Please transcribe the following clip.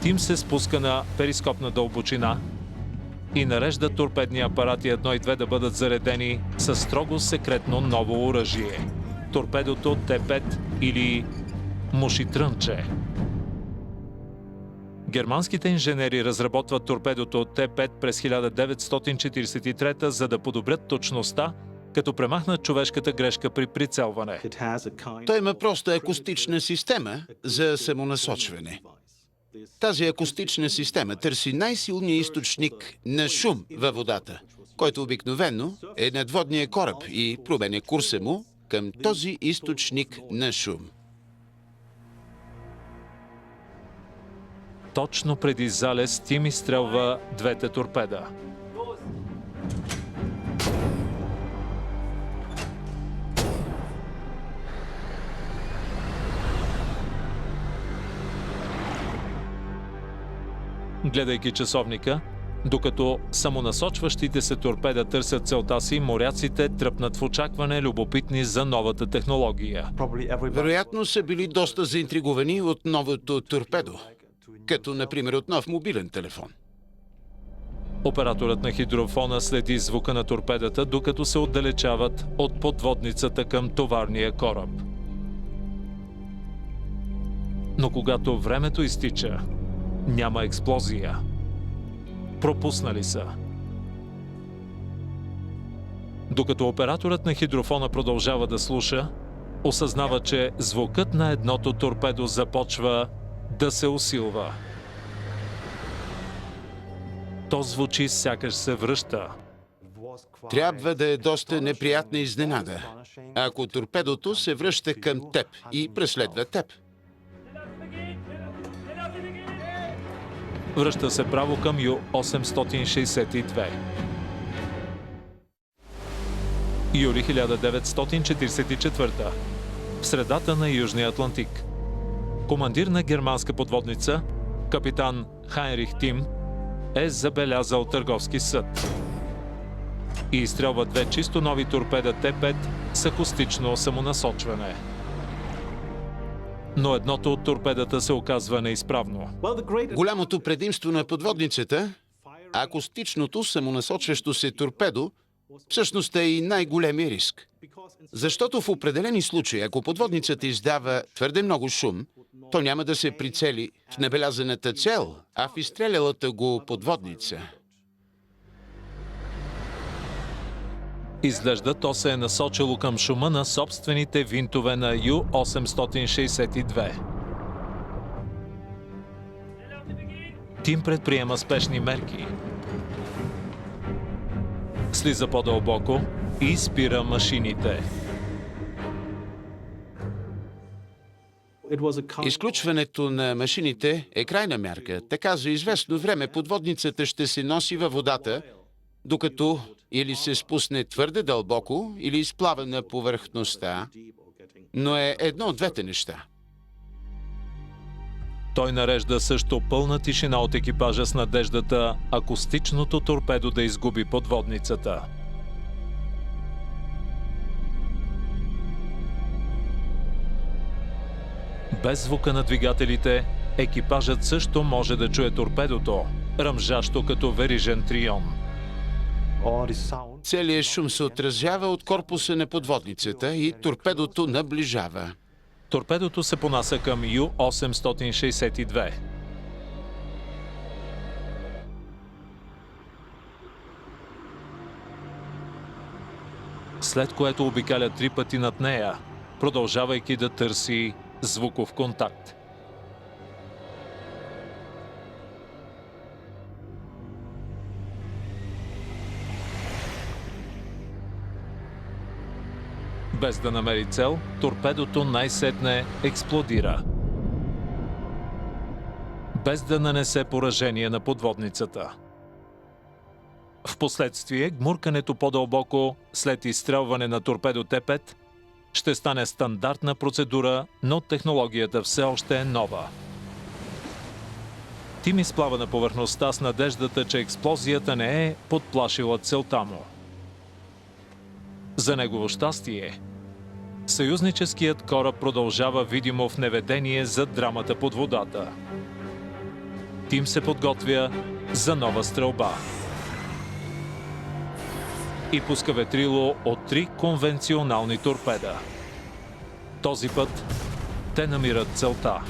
Тим се спуска на перископна дълбочина и нарежда торпедни апарати 1 и 2 да бъдат заредени със строго секретно ново оръжие – торпедото Т-5 или мушитрънче. Германските инженери разработват торпедото Т-5 през 1943 за да подобрят точността, като премахнат човешката грешка при прицелване. Той има проста акустична система за самонасочване. Тази акустична система търси най-силния източник на шум във водата, който обикновено е надводния кораб и променя курса му към този източник на шум. Точно преди залез Тим изстрелва двете торпеда. Гледайки часовника, докато самонасочващите се торпеда търсят целта си, моряците тръпнат в очакване, любопитни за новата технология. Вероятно са били доста заинтригувани от новото торпедо, като например от нов мобилен телефон. Операторът на хидрофона следи звука на торпедата, докато се отдалечават от подводницата към товарния кораб. Но когато времето изтича, няма експлозия. Пропуснали са. Докато операторът на хидрофона продължава да слуша, осъзнава, че звукът на едното торпедо започва да се усилва. То звучи сякаш се връща. Трябва да е доста неприятна изненада, ако торпедото се връща към теб и преследва теб. Връща се право към Ю-862. Юли 1944. В средата на Южния Атлантик. Командир на германска подводница, капитан Хайнрих Тим, е забелязал търговски съд и изстрелва две чисто нови торпеда Т-5 с акустично самонасочване. Но едното от торпедата се оказва неизправно. Голямото предимство на подводницата, акустичното самонасочващо се торпедо, всъщност е и най-големия риск. Защото в определени случаи, ако подводницата издава твърде много шум, то няма да се прицели в набелязаната цел, а в изстрелялата го подводница. Изглежда, то се е насочило към шума на собствените винтове на Ю-862. Тим предприема спешни мерки. Слиза по-дълбоко и спира машините. Изключването на машините е крайна мярка. Така за известно време подводницата ще се носи във водата, докато или се спусне твърде дълбоко, или изплава на повърхността, но е едно от двете неща. Той нарежда също пълна тишина от екипажа с надеждата акустичното торпедо да изгуби подводницата. Без звука на двигателите, екипажът също може да чуе торпедото, ръмжащо като верижен трион. Целият шум се отразява от корпуса на подводницата и торпедото наближава. Торпедото се понася към Ю-862. След което обикаля 3 пъти над нея, продължавайки да търси звуков контакт. Без да намери цел, торпедото най-сетне експлодира, без да нанесе поражение на подводницата. Впоследствие, гмуркането по-дълбоко след изстрелване на торпедо Т-5 ще стане стандартна процедура, но технологията все още е нова. Тим изплава на повърхността с надеждата, че експлозията не е подплашила целта му. За негово щастие, съюзническият кораб продължава видимо в неведение за драмата под водата. Тим се подготвя за нова стрелба и пуска ветрило от 3 конвенционални торпеда. Този път те намират целта.